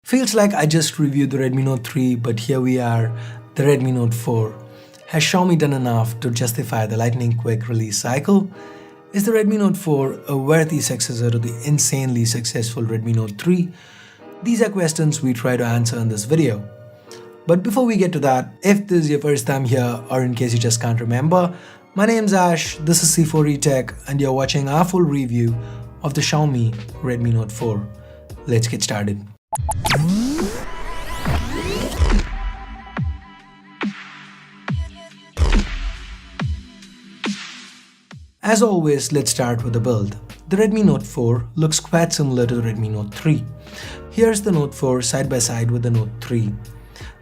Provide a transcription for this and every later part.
Feels like I just reviewed the Redmi Note 3, but here we are, the Redmi Note 4. Has Xiaomi done enough to justify the lightning quick release cycle? Is the Redmi Note 4 a worthy successor to the insanely successful Redmi Note 3? These are questions we try to answer in this video. But before we get to that, if this is your first time here or in case you just can't remember, my name's Ash, this is C4E Tech and you're watching our full review of the Xiaomi Redmi Note 4. Let's get started. As always, let's start with the build. The Redmi Note 4 looks quite similar to the Redmi Note 3. Here's the Note 4 side by side with the Note 3.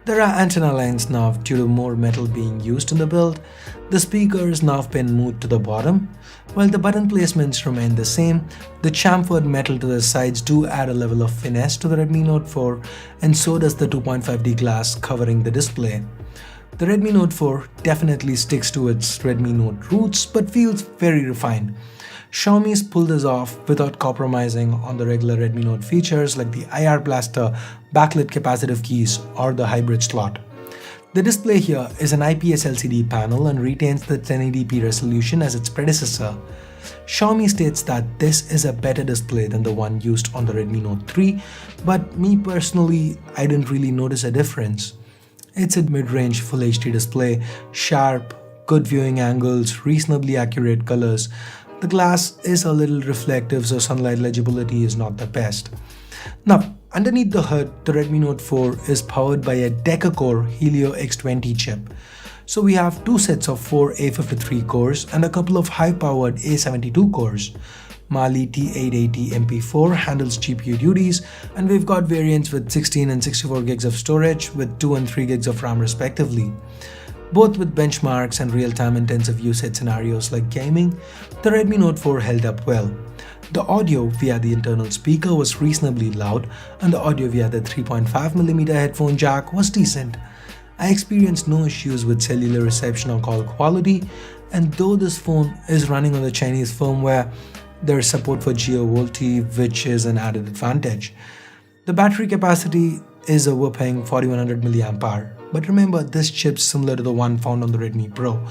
There are antenna lines now due to more metal being used in the build. The speakers now have been moved to the bottom. While the button placements remain the same, the chamfered metal to the sides do add a level of finesse to the Redmi Note 4, and so does the 2.5D glass covering the display. The Redmi Note 4 definitely sticks to its Redmi Note roots but feels very refined. Xiaomi's pulled this off without compromising on the regular Redmi Note features like the IR blaster, backlit capacitive keys, or the hybrid slot. The display here is an IPS LCD panel and retains the 1080p resolution as its predecessor. Xiaomi states that this is a better display than the one used on the Redmi Note 3, but me personally, I didn't really notice a difference. It's a mid-range Full HD display, sharp, good viewing angles, reasonably accurate colors. The glass is a little reflective, so sunlight legibility is not the best. Now, underneath the hood, the Redmi Note 4 is powered by a deca-core Helio X20 chip. So we have two sets of 4 A53 cores and a couple of high-powered A72 cores. Mali T880 MP4 handles GPU duties, and we've got variants with 16 and 64 gigs of storage with 2 and 3 gigs of RAM respectively. Both with benchmarks and real-time intensive usage scenarios like gaming, the Redmi Note 4 held up well. The audio via the internal speaker was reasonably loud, and the audio via the 3.5mm headphone jack was decent. I experienced no issues with cellular reception or call quality, and though this phone is running on the Chinese firmware, there is support for Geo-VoLTE, which is an added advantage. The battery capacity is a whopping 4100 mAh. But remember, this chip's similar to the one found on the Redmi Pro.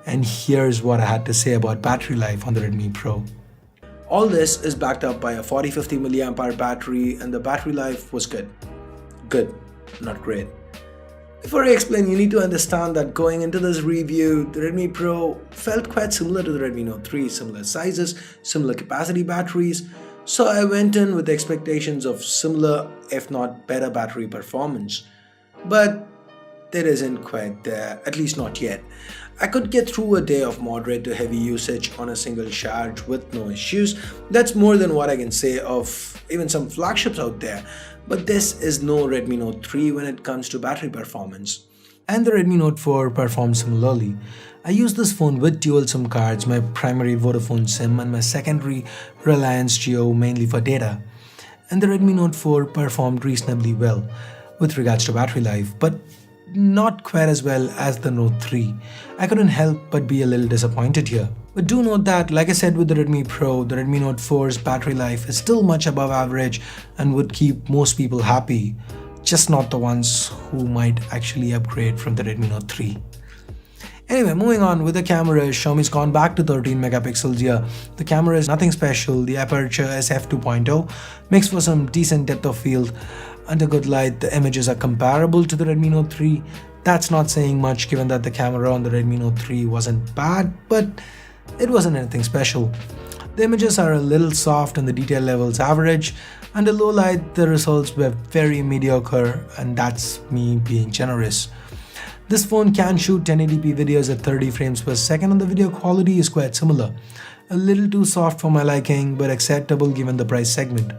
And here's what I had to say about battery life on the Redmi Pro. All this is backed up by a 4050 mAh battery, and the battery life was good. Good, not great. Before I explain, you need to understand that going into this review, the Redmi Pro felt quite similar to the Redmi Note 3, similar sizes, similar capacity batteries, so I went in with expectations of similar, if not better battery performance. But it isn't quite there, at least not yet. I could get through a day of moderate to heavy usage on a single charge with no issues. That's more than what I can say of even some flagships out there. But this is no Redmi Note 3 when it comes to battery performance. And the Redmi Note 4 performed similarly. I used this phone with dual SIM cards, my primary Vodafone SIM and my secondary Reliance Jio mainly for data. And the Redmi Note 4 performed reasonably well with regards to battery life, but not quite as well as the Note 3. I couldn't help but be a little disappointed here. But do note that, like I said with the Redmi Pro, the Redmi Note 4's battery life is still much above average and would keep most people happy, just not the ones who might actually upgrade from the Redmi Note 3. Anyway, moving on with the camera, Xiaomi's gone back to 13 megapixels here. The camera is nothing special, the aperture is f2.0, makes for some decent depth of field. Under good light, the images are comparable to the Redmi Note 3. That's not saying much given that the camera on the Redmi Note 3 wasn't bad, but it wasn't anything special. The images are a little soft and the detail levels average. Under low light, the results were very mediocre, and that's me being generous. This phone can shoot 1080p videos at 30 frames per second and the video quality is quite similar. A little too soft for my liking, but acceptable given the price segment.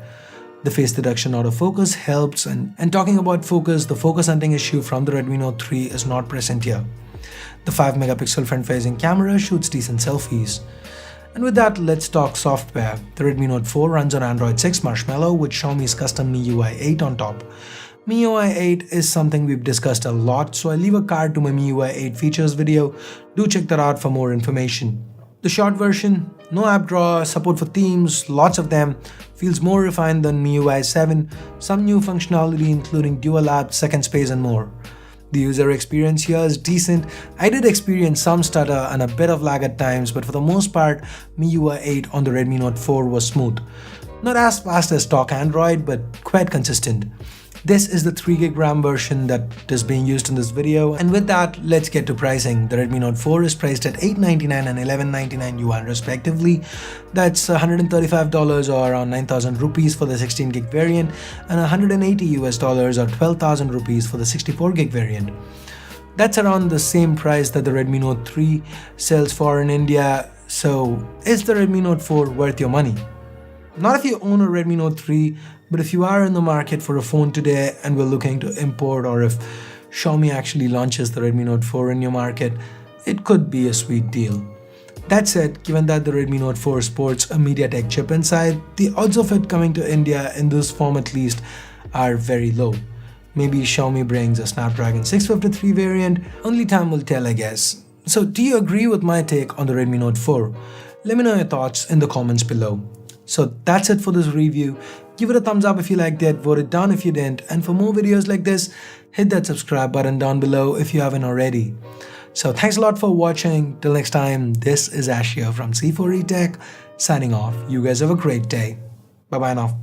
The face detection autofocus helps, and talking about focus, the focus hunting issue from the Redmi Note 3 is not present here. The 5 megapixel front-facing camera shoots decent selfies. And with that, let's talk software. The Redmi Note 4 runs on Android 6 Marshmallow with Xiaomi's custom MIUI 8 on top. MIUI 8 is something we've discussed a lot, so I'll leave a card to my MIUI 8 features video. Do check that out for more information. The short version, no app drawer, support for themes, lots of them, feels more refined than MIUI 7, some new functionality including dual app, second space and more. The user experience here is decent. I did experience some stutter and a bit of lag at times, but for the most part, MIUI 8 on the Redmi Note 4 was smooth. Not as fast as stock Android, but quite consistent. This is the 3GB RAM version that is being used in this video, and with that, let's get to pricing. The Redmi Note 4 is priced at $899 and $1199 yuan respectively. That's $135 or around 9,000 rupees for the 16GB variant, and $180 or 12,000 rupees for the 64GB variant. That's around the same price that the Redmi Note 3 sells for in India. So, is the Redmi Note 4 worth your money? Not if you own a Redmi Note 3, but if you are in the market for a phone today and were looking to import, or if Xiaomi actually launches the Redmi Note 4 in your market, it could be a sweet deal. That said, given that the Redmi Note 4 sports a MediaTek chip inside, the odds of it coming to India in this form at least are very low. Maybe Xiaomi brings a Snapdragon 653 variant, only time will tell, I guess. So do you agree with my take on the Redmi Note 4? Let me know your thoughts in the comments below. So that's it for this review. Give it a thumbs up if you liked it, vote it down if you didn't, and for more videos like this, hit that subscribe button down below if you haven't already. So thanks a lot for watching. Till next time, this is Ash here from C4E Tech signing off. You guys have a great day. Bye bye now.